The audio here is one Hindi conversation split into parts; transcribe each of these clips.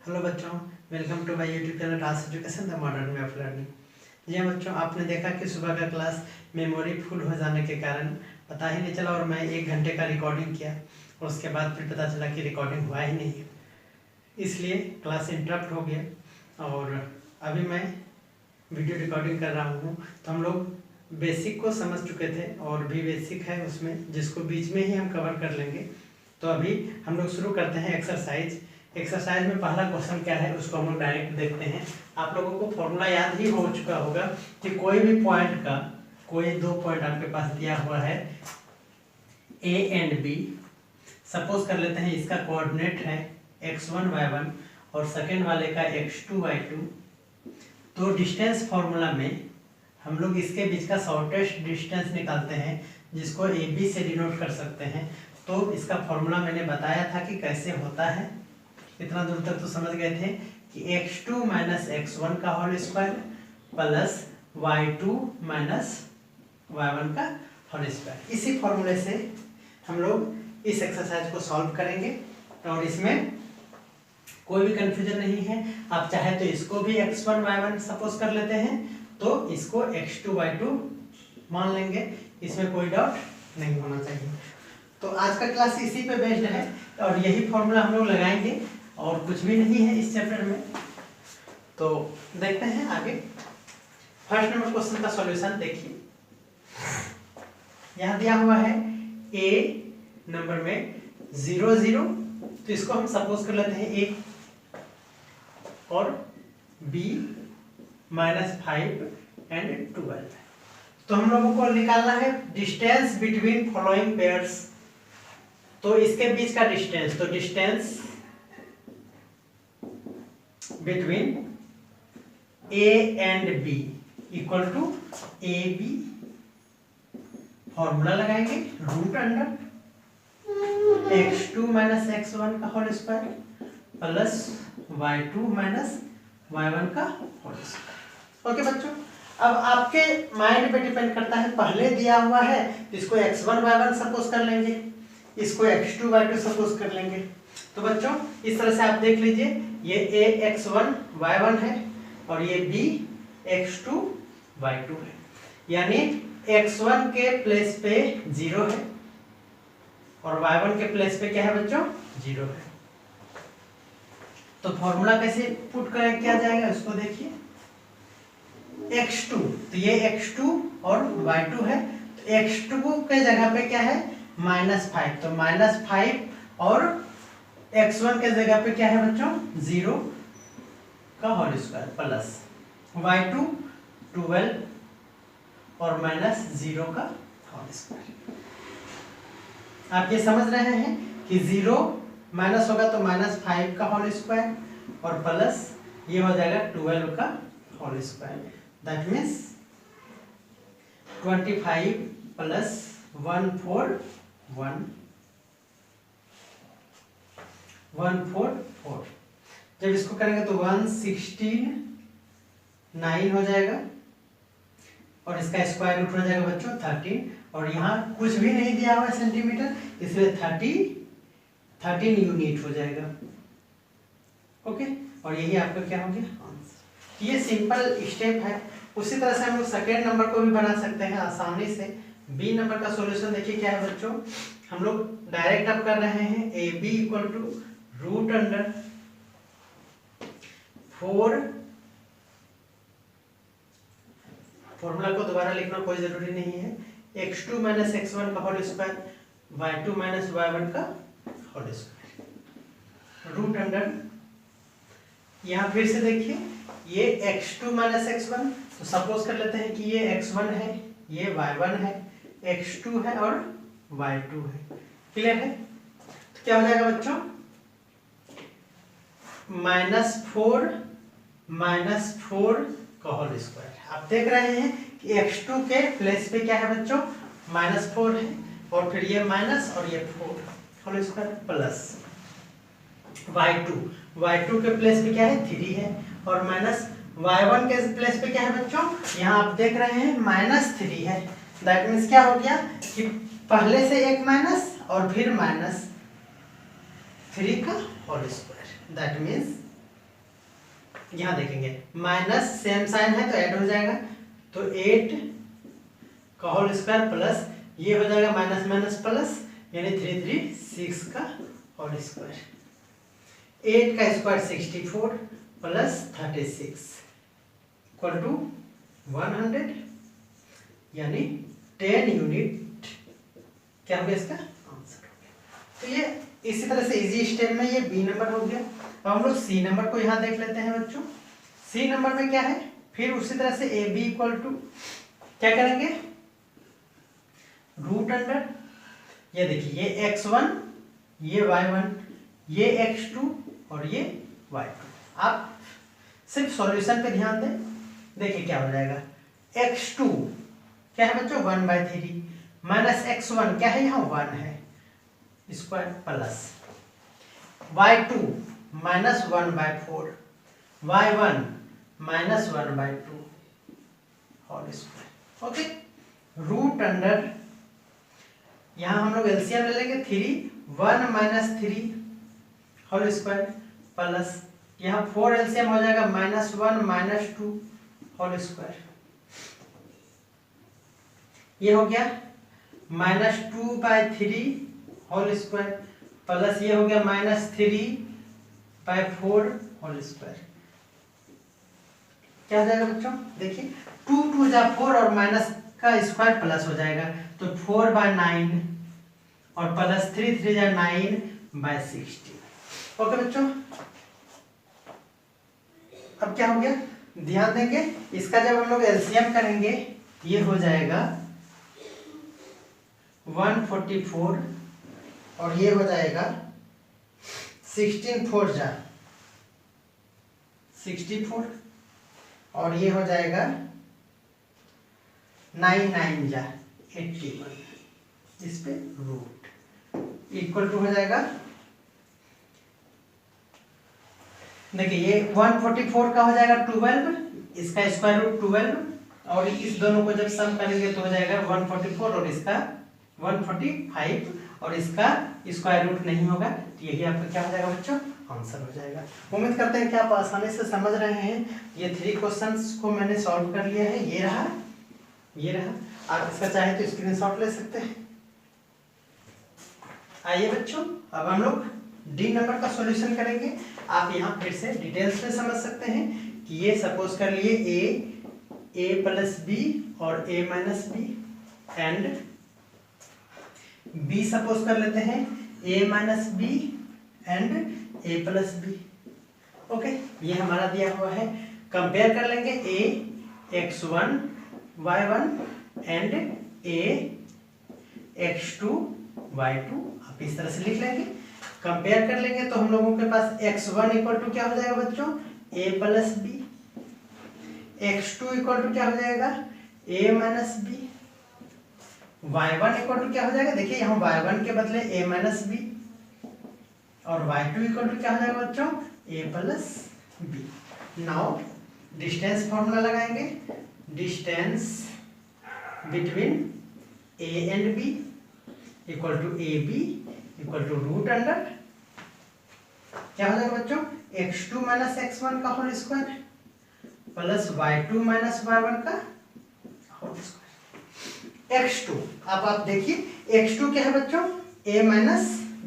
हेलो बच्चों, welcome to my YouTube channel task education the modern way of learning. जी हाँ बच्चों, आपने देखा कि सुबह का क्लास मेमोरी फुल हो जाने के कारण पता ही नहीं चला और मैं 1 घंटे का रिकॉर्डिंग किया और उसके बाद फिर पता चला कि रिकॉर्डिंग हुआ ही नहीं है, इसलिए क्लास इंटरप्ट हो गया। और अभी मैं वीडियो रिकॉर्डिंग कर रहा हूँ। तो हम लोग बेसिक को समझ चुके थे और भी बेसिक है उसमें, जिसको बीच में ही हम कवर कर लेंगे। तो अभी हम लोग शुरू करते हैं एक्सरसाइज में पहला क्वेश्चन क्या है उसको हम लोग डायरेक्ट देखते हैं। आप लोगों को फॉर्मूला याद ही हो चुका होगा कि कोई भी पॉइंट का कोई 2 पॉइंट आपके पास दिया हुआ है ए एंड बी। सपोज कर लेते हैं इसका कोऑर्डिनेट है x1 y1 और सेकेंड वाले का x2 y2। तो डिस्टेंस फॉर्मूला में हम लोग इसके बीच का शॉर्टेस्ट डिस्टेंस निकालते हैं, जिसको ए बी से डिनोट कर सकते हैं। तो इसका फॉर्मूला मैंने बताया था कि कैसे होता है। इतना दूर तक तो समझ गए थे कि x2 माइनस x1 का whole square plus y2 minus y1 का होल स्क्वायर। इसी फॉर्मूले से हम लोग इस एक्सरसाइज को सॉल्व करेंगे और इसमें कोई भी कंफ्यूजन नहीं है। आप चाहे तो इसको भी x1 y1 सपोज कर लेते हैं, तो इसको x2 y2 मान लेंगे, इसमें कोई डाउट नहीं होना चाहिए। तो आज का क्लास इसी पे बेस्ड है और यही फॉर्मूला हम लोग लगाएंगे और कुछ भी नहीं है इस चैप्टर में। तो देखते हैं आगे। फर्स्ट नंबर क्वेश्चन का सॉल्यूशन देखिए, यहाँ दिया हुआ है ए नंबर में 0 0, तो इसको हम सपोज कर लेते हैं ए, और बी -5 एंड 12। तो हम लोगों को निकालना है डिस्टेंस बिटवीन फॉलोइंग पेयर्स। तो इसके बीच का डिस्टेंस, तो distance between A and B equal to A B. Formula लगाएंगे root under x2 minus x1 का whole square plus y2 minus y1 का होल स्क्वायर। ओके बच्चों, अब आपके माइंड पे डिपेंड करता है। पहले दिया हुआ है तो इसको x1 y1 सपोज कर लेंगे, इसको x2 y2 सपोज कर लेंगे। तो बच्चों इस तरह से आप देख लीजिए, ये a x1 y1 है और ये b x2 y2 है, यानी x1 के प्लेस पे 0 है और y1 के प्लेस पे क्या है बच्चों, 0 है। तो फॉर्मूला कैसे पुट किया जाएगा उसको देखिए। x2, तो ये x2 और y2 है, तो x2 के जगह पे क्या है -5, तो -5 और x1 के जगह पे क्या है बच्चों 0 का होल स्क्वायर प्लस y2 12 और -0 का होल स्क्वायर। आप ये समझ रहे हैं कि 0 माइनस होगा तो -5 का होल स्क्वायर और प्लस ये हो जाएगा 12 का whole square. That means 25 plus 141 144। जब इसको करेंगे तो 169 हो जाएगा और इसका स्क्वायर रूट हो जाएगा बच्चों 13। और यहाँ कुछ भी नहीं दिया हुआ है सेंटीमीटर, इसलिए 13 यूनिट हो जाएगा। ओके, और यही आपका क्या हो गया आंसर। ये सिंपल स्टेप है। उसी तरह से हम लोग सेकेंड नंबर को भी बना सकते हैं आसानी से। बी नंबर का सॉल्यूशन देखिए क्या है बच्चों, हम लोग डायरेक्ट अब कर रहे हैं A B equal to root under 4। Formula को दोबारा लिखना कोई जरूरी नहीं है। x2 माइनस x1 का whole square y2 minus y1 का होल स्क्वायर रूट अंडर, यहाँ फिर से देखिए ये x2 माइनस x1, तो सपोज कर लेते हैं कि ये x1 है, ये y1 है, x2 है और y2 है। क्लियर है? तो क्या हो जाएगा बच्चों -4 का होल स्क्वायर। आप देख रहे हैं कि x2 के प्लेस पे क्या है बच्चों -4 है और फिर ये माइनस और ये 4 होल स्क्वायर प्लस y2 के प्लेस पे क्या है 3 है और माइनस y1 के प्लेस पे क्या है बच्चों, यहाँ आप देख रहे हैं -3 है। दैट मीन्स क्या हो गया कि पहले से एक माइनस और फिर -3 का होल स्क्वायर। दैट मीन्स यहाँ देखेंगे माइनस सेम साइन है तो ऐड हो जाएगा, तो 8 का होल स्क्वायर प्लस ये हो जाएगा माइनस माइनस प्लस, यानी 336 का होल स्क्वायर। 8 का स्क्वायर 64 प्लस 36 इक्वल टू 100, यानी 10 यूनिट क्या हो गया इसका आंसर हो गया। तो ये इसी तरह से इजी स्टेप में ये बी नंबर हो गया। अब हम लोग सी नंबर को यहाँ देख लेते हैं बच्चों। सी नंबर में क्या है, फिर उसी तरह से ए बी इक्वल टू क्या करेंगे, रूट अंडर, ये देखिए ये x1 ये y1 ये x2 और ये y2। आप सिर्फ सॉल्यूशन पे ध्यान दें, देखिए क्या हो जाएगा, x2 क्या है बच्चों 1/3 माइनस x1 क्या है यहाँ 1 है square plus y2 minus 1/4 y1 minus 1/2 whole square. Okay, root under यहाँ हम लोग एलसीएम ले लेंगे 3 1 माइनस 3 होल स्क्वायर प्लस यहाँ 4 एलसीएम हो जाएगा -1 -2 होल स्क्वायर। ये हो गया -2/3 होल स्क्वायर प्लस ये हो गया -3/4 होल स्क्वायर। क्या हो जाएगा बच्चों, देखिए 2 2 जा 4 और माइनस का स्क्वायर प्लस हो जाएगा तो 4/9 और प्लस 3 3 जा 9/16। ओके बच्चों, अब क्या हो गया, ध्यान देंगे इसका जब हम लोग एलसीएम करेंगे ये हो जाएगा 144 और ये हो जाएगा 16 4 जा 64 और ये हो जाएगा 9 9 जा 81, इस पे रूट इक्वल टू हो जाएगा। देखिए ये 144 का हो जाएगा 12, इसका स्क्वायर रूट 12 और इस दोनों को जब सम करेंगे तो हो जाएगा 144 और इसका 145 और इसका स्क्वायर रूट नहीं होगा, तो यही आपका क्या हो जाएगा बच्चों आंसर हो जाएगा। उम्मीद करते हैं कि आप आसानी से समझ रहे हैं। ये 3 क्वेश्चंस को मैंने सॉल्व कर लिया है, ये रहा ये रहा, आप इसका चाहे तो स्क्रीनशॉट ले सकते हैं। आइए बच्चों, अब हम लोग डी नंबर का सॉल्यूशन करेंगे। आप यहाँ फिर से डिटेल्स में समझ सकते हैं कि ये सपोज कर लिए a प्लस बी और a minus B and b suppose कर लेते हैं a minus B and a plus B. Okay, ये हमारा दिया हुआ है। कंपेयर कर लेंगे a x1 y1 and a x2 y2, आप इस तरह से लिख लेंगे। कंपेयर कर लेंगे तो हम लोगों के पास x1 इक्वल टू क्या हो जाएगा बच्चों a plus B, x2 equal to क्या हो जाएगा a minus B, y1 equal to क्या हो जाएगा, देखिए यहाँ y1 के बदले a माइनस बी और y2 इक्वल टू क्या हो जाएगा बच्चों a plus B. Now distance formula लगाएंगे, distance between a and b equal to A B equal to root under क्या हो जाएगा बच्चों x2 माइनस x1 का whole square plus y2 minus y1 का होल स्क्वायर। x2 अब आप देखिए x2 क्या है बच्चों a minus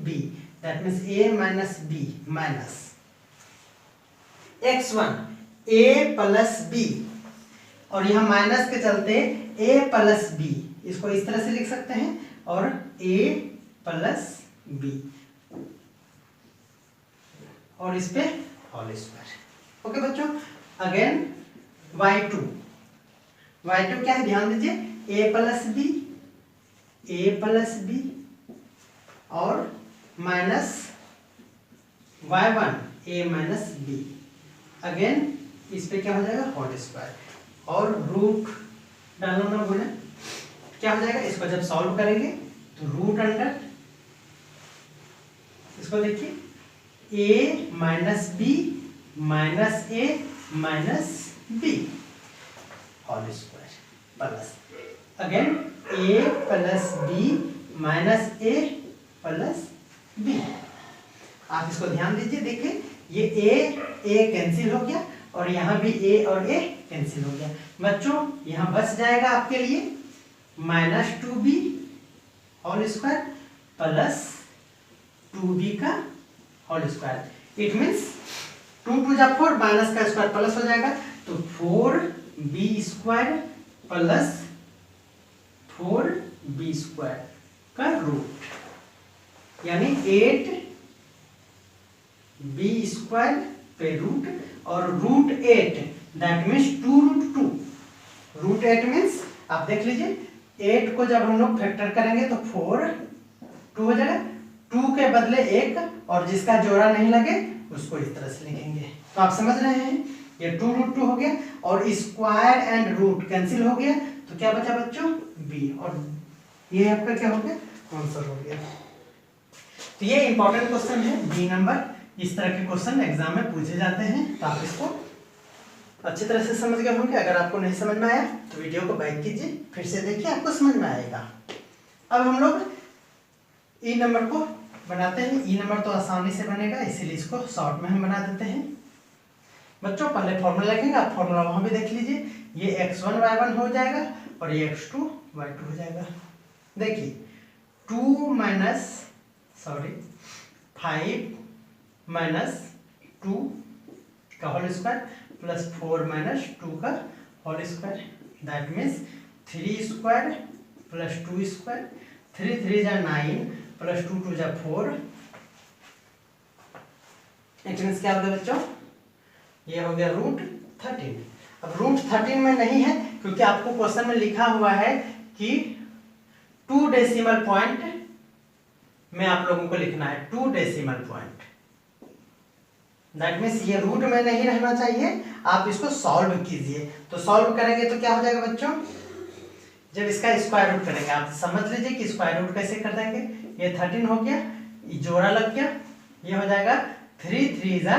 B, that means a minus B minus x1 a plus B और यहाँ माइनस के चलते a प्लस बी, इसको इस तरह से लिख सकते हैं और a प्लस बी और इस पे होल स्क्वायर। ओके बच्चों, अगेन y2 क्या है ध्यान दीजिए a प्लस बी और minus y1 a minus B, again इस पे क्या हो जाएगा होल स्क्वायर और रूट डालना ना भूलें। क्या हो जाएगा, इसको जब सॉल्व करेंगे तो रूट अंडर, इसको देखिए a minus B minus a minus B whole square plus again a plus B minus a plus B. आप इसको ध्यान दीजिए, देखिए ये a कैंसिल हो गया और यहाँ भी a और a कैंसिल हो गया। बच्चों यहाँ बच जाएगा आपके लिए -2b whole square plus 2b का होल स्क्वायर। इट मीन्स 2 2 जा 4 माइनस का स्क्वायर प्लस हो जाएगा, तो 4b square plus 4b square का रूट, यानी 8b स्क्वायर पे रूट और root 8 that means 2 root 2। Root 8 means आप देख लीजिए 8 को जब हम लोग फैक्टर करेंगे तो 4 2 हो जाएगा, 2 के बदले 1 और जिसका जोड़ा नहीं लगे उसको इस तरह से लिखेंगे। तो आप समझ रहे हैं ये 2 रूट 2 हो गया और स्क्वायर एंड रूट कैंसिल हो गया, तो क्या बचा बच्चों b, और ये आपका क्या हो गया आंसर हो गया। तो ये इंपॉर्टेंट क्वेश्चन है बी नंबर। इस तरह के क्वेश्चन एग्जाम में पूछे जाते हैं, तो आप इसको अच्छी तरह से समझ गए होंगे। अगर आपको नहीं समझ में आया तो वीडियो को बैक कीजिए, फिर से देखिए, आपको समझ में आएगा। अब हम लोग ई नंबर को बनाते हैं। ई नंबर तो आसानी से बनेगा, इसीलिए इसको शॉर्ट में हम बना देते हैं। बच्चों पहले फॉर्मूला लिखेंगे, आप फॉर्मूला वहां भी देख लीजिए। ये x1 y1 हो जाएगा और ये x2 y2 हो जाएगा। देखिए 5 माइनस 2 का होल स्क्वायर प्लस 4 माइनस 2 का whole square, that means 3 square plus 2 square, 3 3 जा 9 प्लस 2 2 जा 4। इट मीन्स क्या हो गया बच्चों, ये हो गया रूट 13। अब रूट 13 में नहीं है क्योंकि आपको क्वेश्चन में लिखा हुआ है कि 2 डेसिमल पॉइंट में आप लोगों को लिखना है, 2 डेसिमल पॉइंट। दैट मीन्स ये रूट में नहीं रहना चाहिए, आप इसको सॉल्व कीजिए। तो सॉल्व करेंगे तो क्या हो जाएगा बच्चों, जब इसका स्क्वायर रूट करेंगे, आप समझ लीजिए कि स्क्वायर रूट कैसे कर देंगे। ये 13 हो गया, ये जोड़ा लग गया, ये हो जाएगा 3 3 जा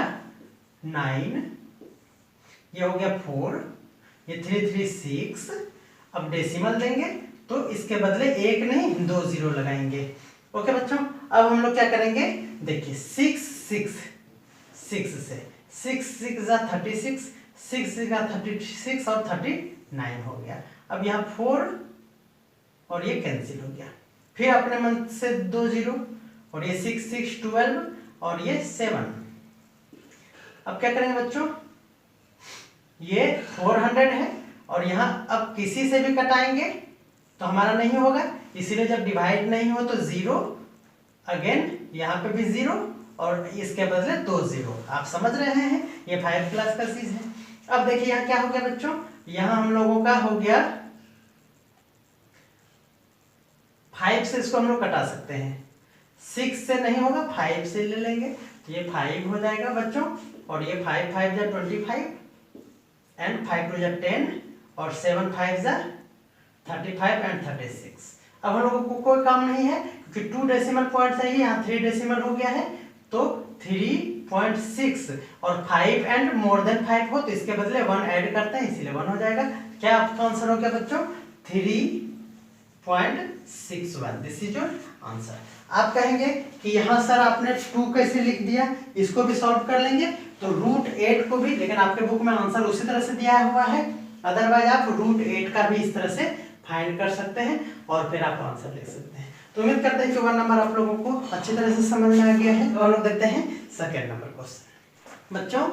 9, ये हो गया 4, ये 3 3 6। अब डेसिमल देंगे तो इसके बदले 1 नहीं 2 जीरो लगाएंगे। ओके बच्चों, अब हम लोग क्या करेंगे, देखिए 6 6 6 से 6 6 जा 36, 6 6 जा 36 और 39 हो गया। अब यहाँ 4 और ये कैंसिल हो गया, फिर अपने मन से 2 जीरो और ये 6 6 12 और ये 7। अब क्या करेंगे बच्चों, ये 400 है और यहाँ अब किसी से भी कटाएंगे तो हमारा नहीं होगा, इसीलिए जब डिवाइड नहीं हो तो 0, अगेन यहाँ पे भी 0 और इसके बदले 2 जीरो। आप समझ रहे हैं, ये 5 क्लास का चीज है। अब देखिए यहाँ क्या हो गया बच्चों, यहाँ हम लोगों का हो गया 5 से इसको हम लोग कटा सकते हैं, 6 से नहीं होगा 5 से ले लेंगे, ये 5 हो जाएगा बच्चों, और ये 5 5 जा 25 एंड 5 2 जा 10 और 7 5 जा 35 एंड 36। अब हम लोगों को कोई काम नहीं है क्योंकि 2 डेसिमल पॉइंट चाहिए, यहाँ 3 डेसिमल हो गया है तो 3.6 और 5 एंड मोर देन 5 हो तो इसके बदले 1 ऐड करते हैं, इसीलिए 1 हो जाएगा। क्या आपका आंसर हो गया बच्चों 3.61। This is your answer. आप कहेंगे कि यहाँ सर आपने 2 कैसे लिख दिया, इसको भी सॉल्व कर लेंगे तो रूट 8 को भी, लेकिन आपके बुक में आंसर उसी तरह से दिया हुआ है, अदरवाइज आप रूट 8 का भी इस तरह से फाइंड कर सकते हैं और फिर आप आंसर लिख सकते हैं। तो उम्मीद करते हैं कि 1 नंबर आप लोगों को अच्छी तरह से समझ में आ गया है। और लोग देखते हैं सेकेंड नंबर क्वेश्चन। बच्चों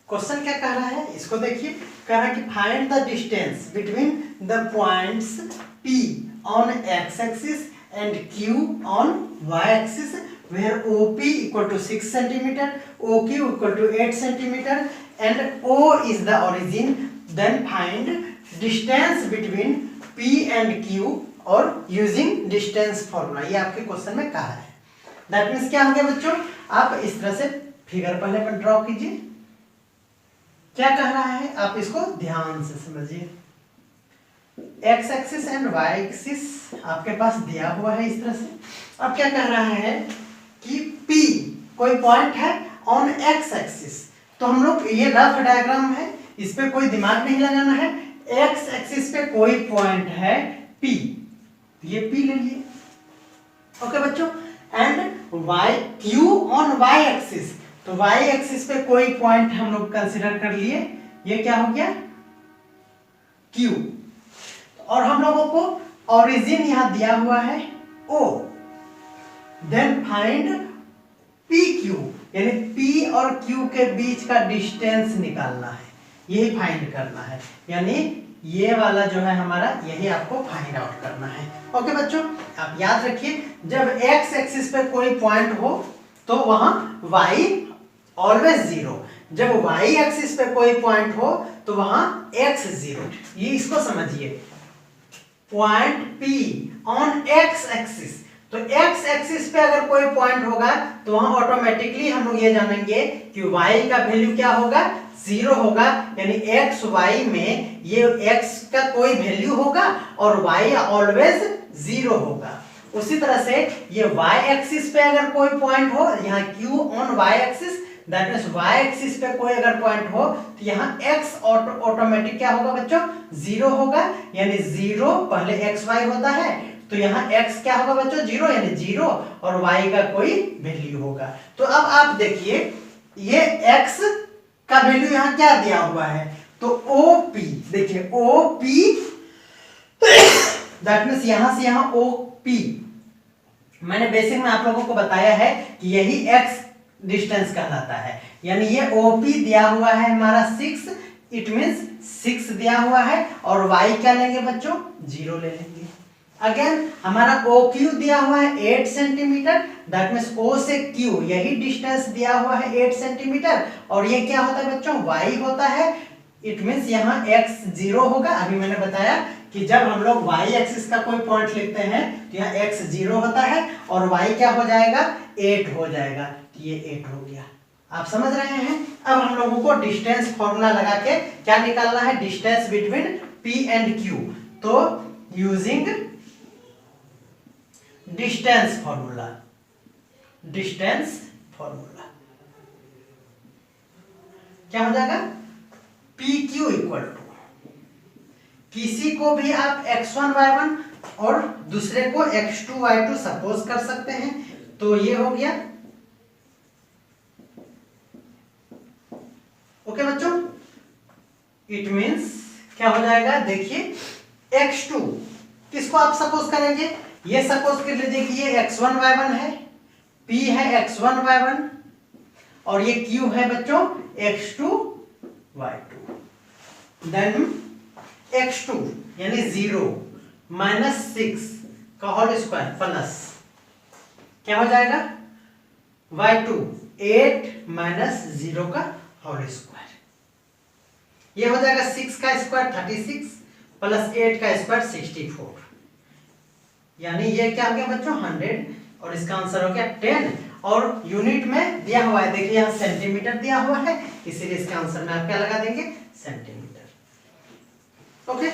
क्वेश्चन क्या कह रहा है, इसको देखिए, कह रहा है कि find the distance between the points P on x axis and Q on y axis where OP equal to 6 cm, OQ equal to 8 cm and O is the origin. Then find distance between P and Q और यूजिंग डिस्टेंस फॉर्मूला। ये आपके क्वेश्चन में कहा है। दैट मीन्स क्या हो गया बच्चों, आप इस तरह से फिगर पहले पर ड्रॉ कीजिए। क्या कह रहा है आप इसको ध्यान से समझिए। X axis and Y axis आपके पास दिया हुआ है इस तरह से। अब क्या कह रहा है कि P कोई पॉइंट है ऑन एक्स एक्सिस, तो हम लोग ये रफ डायग्राम है, इस पे कोई दिमाग नहीं लगाना है। एक्स एक्सिस पे कोई पॉइंट है P, ये P ले लिए, ओके बच्चों। And y Q on y axis, तो वाई एक्सिस पे कोई पॉइंट हम लोग कंसिडर कर लिए, ये क्या हो गया Q, और हम लोगों को ओरिजिन यहां दिया हुआ है O, देन फाइंड PQ, यानी P और Q के बीच का डिस्टेंस निकालना है, यही फाइंड करना है, यानी ये वाला जो है हमारा, यही आपको फाइंड आउट करना है। ओके बच्चों, आप याद रखिए जब x एक्सिस पे कोई पॉइंट हो तो वहां y ऑलवेज 0, जब y एक्सिस पे कोई पॉइंट हो तो वहां x 0, ये इसको समझिए। Point P on x axis, तो x एक्सिस पे अगर कोई पॉइंट होगा तो वहां ऑटोमेटिकली हम लोग ये जानेंगे कि y का वैल्यू क्या होगा 0 होगा, यानी x y में ये x का कोई वैल्यू होगा और y ऑलवेज 0 होगा। उसी तरह से ये y एक्सिस पे अगर कोई पॉइंट हो, यहाँ Q on y axis, that means y axis पे कोई अगर पॉइंट हो तो यहाँ x ऑटोमेटिक क्या होगा बच्चों 0 होगा, यानी 0 पहले xy होता है, तो यहाँ x क्या होगा बच्चों 0, यानी 0 और y का कोई वैल्यू होगा। तो अब आप देखिए ये x का वैल्यू यहाँ क्या दिया हुआ है, तो OP, देखिए OP दैट मींस यहां से यहां OP, मैंने बेसिक में आप लोगों को बताया है कि यही x डिस्टेंस कहलाता है, यानी ये OP दिया हुआ है हमारा 6, इट मींस 6 दिया हुआ है, और y क्या लेंगे बच्चों 0 ले लेंगे। अगेन हमारा OQ दिया हुआ है 8 सेंटीमीटर, दैट मींस O से Q यही डिस्टेंस दिया हुआ है 8 सेंटीमीटर, और ये क्या होता है बच्चों y होता है, इट मींस यहाँ x 0 होगा। अभी मैंने बताया कि जब हम लोग y एक्सिस का कोई पॉइंट लिखते हैं तो यहाँ x 0 होता है और y क्या हो जाएगा 8 हो जाएगा, तो ये 8 हो गया। आप समझ रहे हैं। अब हम लोगों को डिस्टेंस फॉर्मूला लगा के क्या निकालना है, distance between P and Q। तो using distance formula, distance formula क्या हो जाएगा PQ इक्वल टू, किसी को भी आप x1 y1 और दूसरे को x2 y2 सपोज कर सकते हैं, तो ये हो गया। ओके बच्चों, इट मींस क्या हो जाएगा, देखिए x2 किसको आप सपोज करेंगे, ये सपोज कर लीजिए कि ये x1 y1 है, P है x1 y1 और ये Q है बच्चों x2 y2, देन x2 यानी 0 माइनस 6 का होल स्क्वायर प्लस क्या हो जाएगा y2 8 माइनस 0 का होल स्क्वायर, ये हो जाएगा 6 का स्क्वायर 36 प्लस 8 का स्क्वायर 64, यानी ये क्या हो गया बच्चों 100 और इसका आंसर हो गया 10, और यूनिट में दिया हुआ है, देखिए यहाँ सेंटीमीटर दिया हुआ है, इसीलिए इसका आंसर में आप क्या लगा देंगे सेंटीमीटर। ओके।